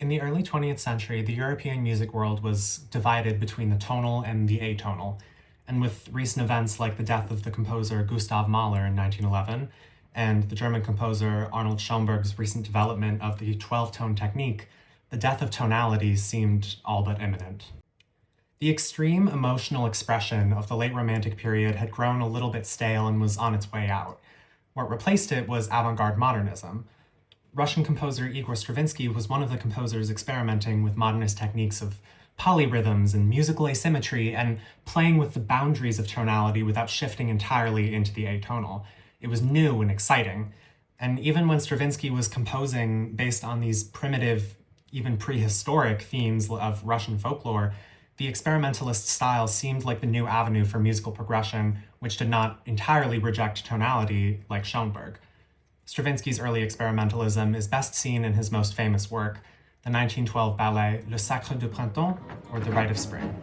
In the early 20th century, the European music world was divided between the tonal and the atonal, and with recent events like the death of the composer Gustav Mahler in 1911 and the German composer Arnold Schoenberg's recent development of the 12-tone technique, the death of tonality seemed all but imminent. The extreme emotional expression of the late Romantic period had grown a little bit stale and was on its way out. What replaced it was avant-garde modernism. Russian composer Igor Stravinsky was one of the composers experimenting with modernist techniques of polyrhythms and musical asymmetry and playing with the boundaries of tonality without shifting entirely into the atonal. It was new and exciting. And even when Stravinsky was composing based on these primitive, even prehistoric themes of Russian folklore, the experimentalist style seemed like the new avenue for musical progression, which did not entirely reject tonality like Schoenberg. Stravinsky's early experimentalism is best seen in his most famous work, the 1912 ballet Le Sacre du Printemps, or The Rite of Spring.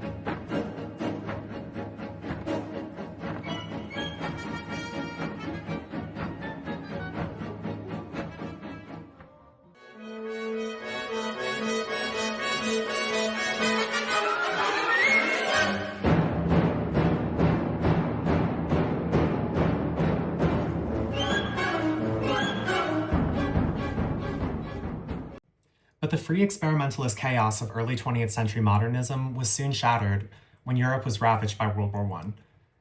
But the free experimentalist chaos of early 20th century modernism was soon shattered when Europe was ravaged by World War I.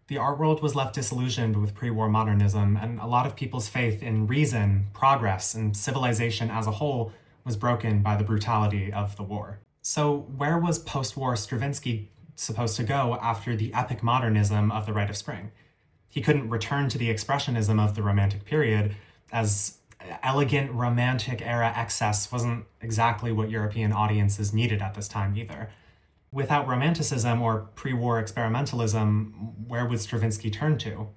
The art world was left disillusioned with pre-war modernism, and a lot of people's faith in reason, progress, and civilization as a whole was broken by the brutality of the war. So where was post-war Stravinsky supposed to go after the epic modernism of the Rite of Spring? He couldn't return to the expressionism of the Romantic period, as elegant Romantic era excess wasn't exactly what European audiences needed at this time either. Without Romanticism or pre-war experimentalism, where would Stravinsky turn to?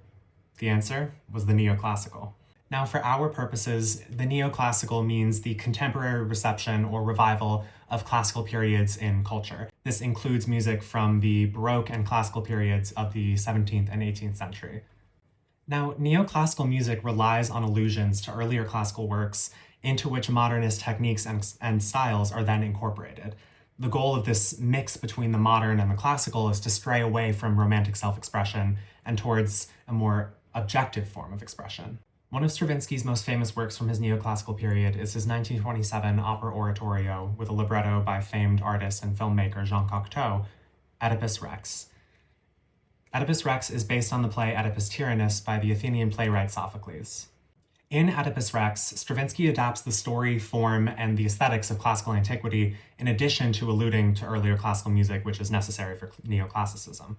The answer was the Neoclassical. Now, for our purposes, the Neoclassical means the contemporary reception or revival of classical periods in culture. This includes music from the Baroque and classical periods of the 17th and 18th century. Now, neoclassical music relies on allusions to earlier classical works into which modernist techniques and styles are then incorporated. The goal of this mix between the modern and the classical is to stray away from romantic self-expression and towards a more objective form of expression. One of Stravinsky's most famous works from his neoclassical period is his 1927 opera oratorio with a libretto by famed artist and filmmaker Jean Cocteau, Oedipus Rex. Oedipus Rex is based on the play Oedipus Tyrannus by the Athenian playwright Sophocles. In Oedipus Rex, Stravinsky adapts the story, form, and the aesthetics of classical antiquity in addition to alluding to earlier classical music, which is necessary for neoclassicism.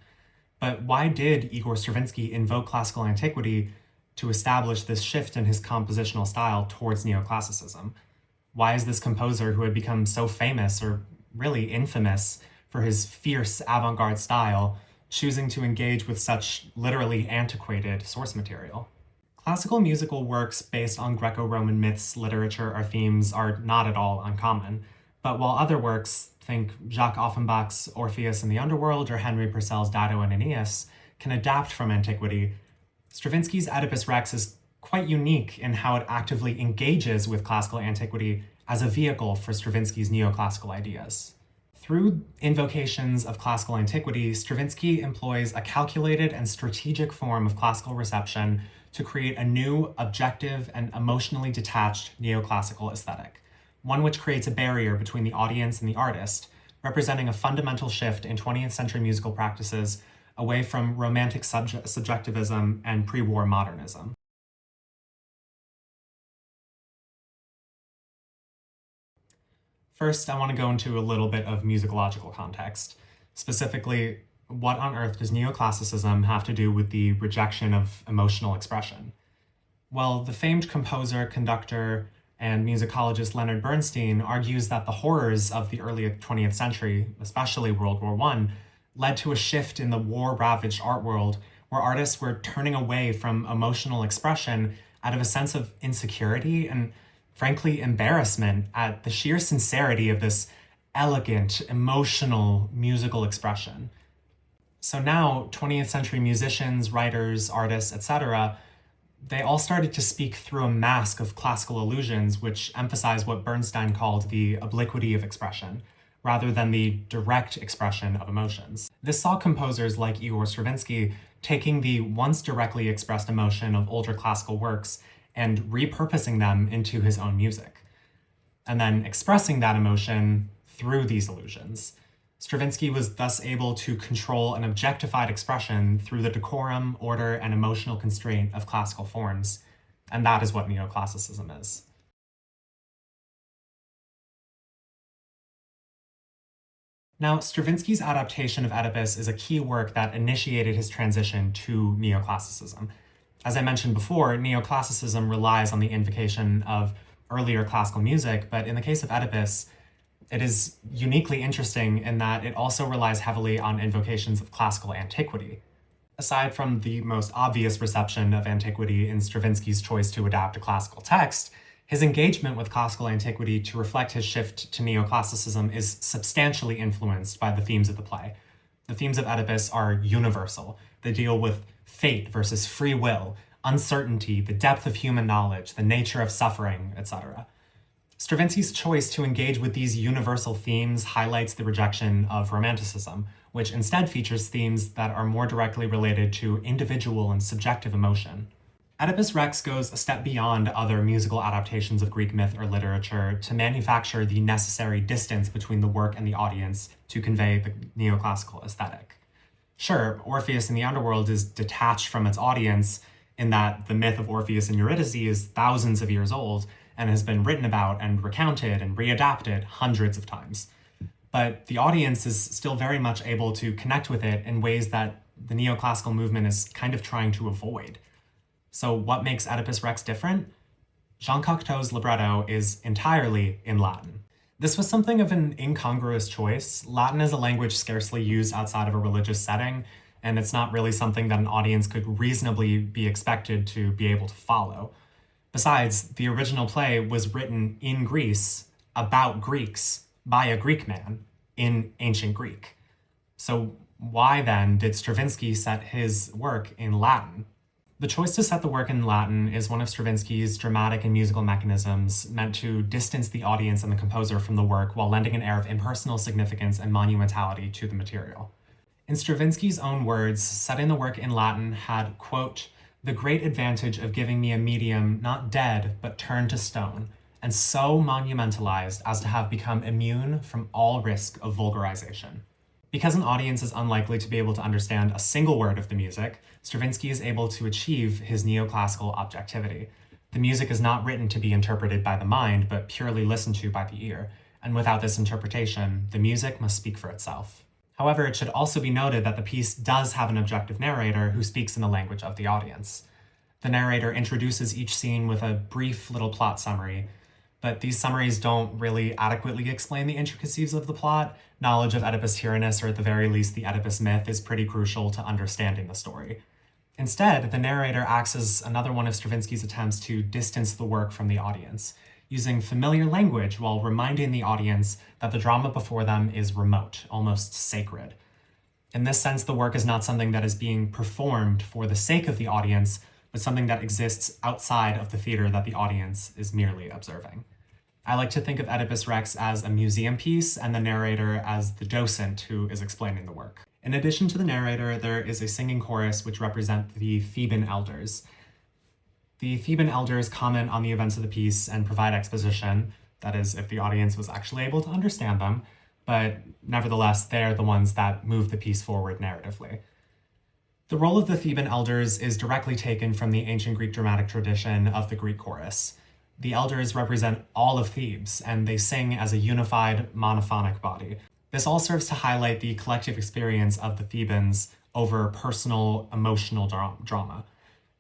But why did Igor Stravinsky invoke classical antiquity to establish this shift in his compositional style towards neoclassicism? Why is this composer, who had become so famous, or really infamous, for his fierce avant-garde style, choosing to engage with such literally antiquated source material? Classical musical works based on Greco-Roman myths, literature, or themes are not at all uncommon, but while other works, think Jacques Offenbach's Orpheus in the Underworld or Henry Purcell's Dido and Aeneas, can adapt from antiquity, Stravinsky's Oedipus Rex is quite unique in how it actively engages with classical antiquity as a vehicle for Stravinsky's neoclassical ideas. Through invocations of classical antiquity, Stravinsky employs a calculated and strategic form of classical reception to create a new, objective, and emotionally detached neoclassical aesthetic, one which creates a barrier between the audience and the artist, representing a fundamental shift in 20th century musical practices away from romantic subjectivism and pre-war modernism. First, I want to go into a little bit of musicological context. Specifically, what on earth does neoclassicism have to do with the rejection of emotional expression? Well, the famed composer, conductor, and musicologist Leonard Bernstein argues that the horrors of the early 20th century, especially World War I, led to a shift in the war-ravaged art world where artists were turning away from emotional expression out of a sense of insecurity and, frankly, embarrassment at the sheer sincerity of this elegant, emotional musical expression. So now, 20th century musicians, writers, artists, etc., They all started to speak through a mask of classical illusions, which emphasize what Bernstein called the obliquity of expression, rather than the direct expression of emotions. This saw composers like Igor Stravinsky taking the once directly expressed emotion of older classical works and repurposing them into his own music, and then expressing that emotion through these illusions. Stravinsky was thus able to control an objectified expression through the decorum, order, and emotional constraint of classical forms, and that is what neoclassicism is. Now, Stravinsky's adaptation of Oedipus is a key work that initiated his transition to neoclassicism. As I mentioned before, neoclassicism relies on the invocation of earlier classical music, but in the case of Oedipus, it is uniquely interesting in that it also relies heavily on invocations of classical antiquity. Aside from the most obvious reception of antiquity in Stravinsky's choice to adapt a classical text, his engagement with classical antiquity to reflect his shift to neoclassicism is substantially influenced by the themes of the play. The themes of Oedipus are universal. They deal with fate versus free will, uncertainty, the depth of human knowledge, the nature of suffering, etc. Stravinsky's choice to engage with these universal themes highlights the rejection of Romanticism, which instead features themes that are more directly related to individual and subjective emotion. Oedipus Rex goes a step beyond other musical adaptations of Greek myth or literature to manufacture the necessary distance between the work and the audience to convey the neoclassical aesthetic. Sure, Orpheus in the Underworld is detached from its audience in that the myth of Orpheus and Eurydice is thousands of years old, and has been written about and recounted and readapted hundreds of times. But the audience is still very much able to connect with it in ways that the neoclassical movement is kind of trying to avoid. So what makes Oedipus Rex different? Jean Cocteau's libretto is entirely in Latin. This was something of an incongruous choice. Latin is a language scarcely used outside of a religious setting, and it's not really something that an audience could reasonably be expected to be able to follow. Besides, the original play was written in Greece about Greeks by a Greek man in ancient Greek. So why then did Stravinsky set his work in Latin? The choice to set the work in Latin is one of Stravinsky's dramatic and musical mechanisms meant to distance the audience and the composer from the work while lending an air of impersonal significance and monumentality to the material. In Stravinsky's own words, setting the work in Latin had, quote, the great advantage of giving me a medium not dead but turned to stone, and so monumentalized as to have become immune from all risk of vulgarization. Because an audience is unlikely to be able to understand a single word of the music, Stravinsky is able to achieve his neoclassical objectivity. The music is not written to be interpreted by the mind, but purely listened to by the ear, and without this interpretation, the music must speak for itself. However, it should also be noted that the piece does have an objective narrator who speaks in the language of the audience. The narrator introduces each scene with a brief little plot summary, but these summaries don't really adequately explain the intricacies of the plot. Knowledge of Oedipus Tyrannus, or at the very least the Oedipus myth, is pretty crucial to understanding the story. Instead, the narrator acts as another one of Stravinsky's attempts to distance the work from the audience, using familiar language while reminding the audience that the drama before them is remote, almost sacred. In this sense, the work is not something that is being performed for the sake of the audience, but something that exists outside of the theater that the audience is merely observing. I like to think of Oedipus Rex as a museum piece and the narrator as the docent who is explaining the work. In addition to the narrator, there is a singing chorus which represent the Theban elders. The Theban elders comment on the events of the piece and provide exposition, that is, if the audience was actually able to understand them, but nevertheless, they're the ones that move the piece forward narratively. The role of the Theban elders is directly taken from the ancient Greek dramatic tradition of the Greek chorus. The elders represent all of Thebes, and they sing as a unified monophonic body. This all serves to highlight the collective experience of the Thebans over personal, emotional drama.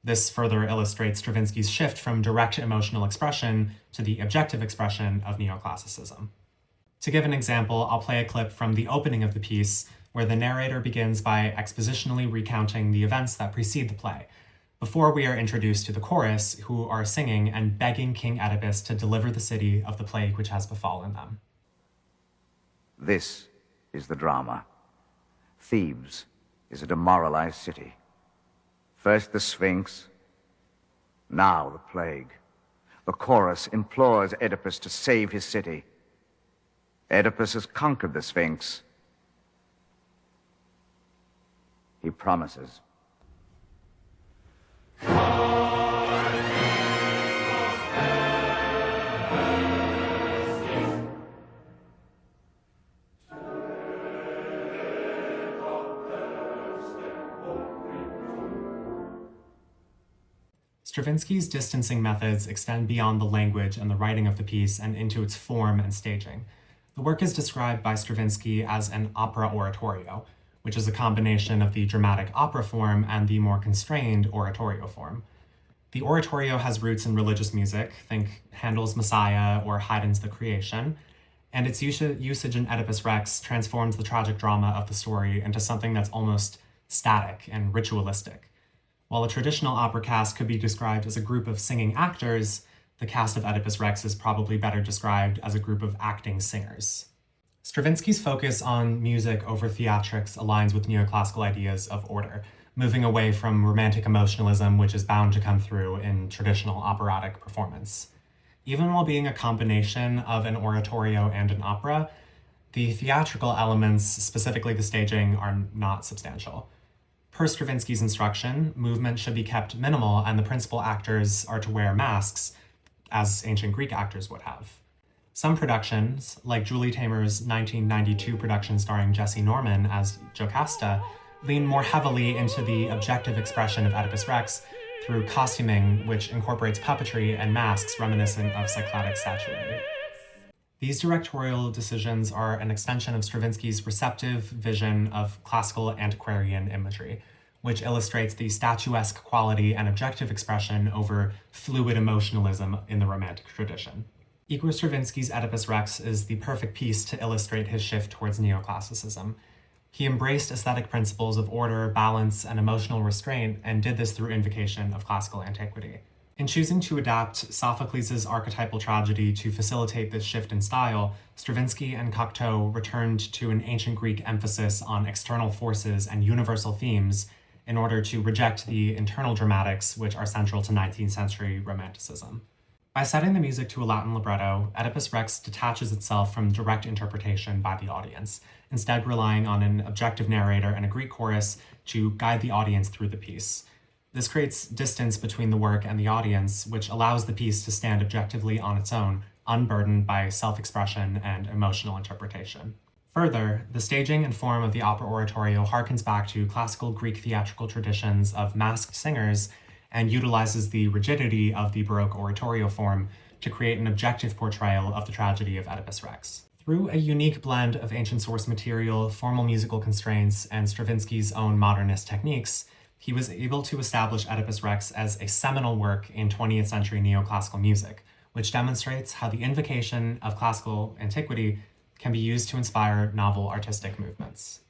This further illustrates Stravinsky's shift from direct emotional expression to the objective expression of neoclassicism. To give an example, I'll play a clip from the opening of the piece, where the narrator begins by expositionally recounting the events that precede the play, before we are introduced to the chorus, who are singing and begging King Oedipus to deliver the city of the plague which has befallen them. This is the drama. Thebes is a demoralized city. First the Sphinx, Now the plague. The chorus implores Oedipus to save his city. Oedipus has conquered the Sphinx. He promises. Stravinsky's distancing methods extend beyond the language and the writing of the piece and into its form and staging. The work is described by Stravinsky as an opera oratorio, which is a combination of the dramatic opera form and the more constrained oratorio form. The oratorio has roots in religious music, think Handel's Messiah or Haydn's The Creation, and its usage in Oedipus Rex transforms the tragic drama of the story into something that's almost static and ritualistic. While a traditional opera cast could be described as a group of singing actors, the cast of Oedipus Rex is probably better described as a group of acting singers. Stravinsky's focus on music over theatrics aligns with neoclassical ideas of order, moving away from romantic emotionalism, which is bound to come through in traditional operatic performance. Even while being a combination of an oratorio and an opera, the theatrical elements, specifically the staging, are not substantial. Per Stravinsky's instruction, movement should be kept minimal and the principal actors are to wear masks, as ancient Greek actors would have. Some productions, like Julie Taymor's 1992 production starring Jesse Norman as Jocasta, lean more heavily into the objective expression of Oedipus Rex through costuming, which incorporates puppetry and masks reminiscent of Cycladic statuary. These directorial decisions are an extension of Stravinsky's receptive vision of classical antiquarian imagery, which illustrates the statuesque quality and objective expression over fluid emotionalism in the Romantic tradition. Igor Stravinsky's Oedipus Rex is the perfect piece to illustrate his shift towards neoclassicism. He embraced aesthetic principles of order, balance, and emotional restraint, and did this through Invocation of classical antiquity. In choosing to adapt Sophocles' archetypal tragedy to facilitate this shift in style, Stravinsky and Cocteau returned to an ancient Greek emphasis on external forces and universal themes in order to reject the internal dramatics which are central to 19th century Romanticism. By setting the music to a Latin libretto, Oedipus Rex detaches itself from direct interpretation by the audience, instead relying on an objective narrator and a Greek chorus to guide the audience through the piece. This creates distance between the work and the audience, which allows the piece to stand objectively on its own, unburdened by self-expression and emotional interpretation. Further, the staging and form of the opera oratorio harkens back to classical Greek theatrical traditions of masked singers and utilizes the rigidity of the Baroque oratorio form to create an objective portrayal of the tragedy of Oedipus Rex. Through a unique blend of ancient source material, formal musical constraints, and Stravinsky's own modernist techniques, he was able to establish Oedipus Rex as a seminal work in 20th century neoclassical music, which demonstrates how the invocation of classical antiquity can be used to inspire novel artistic movements.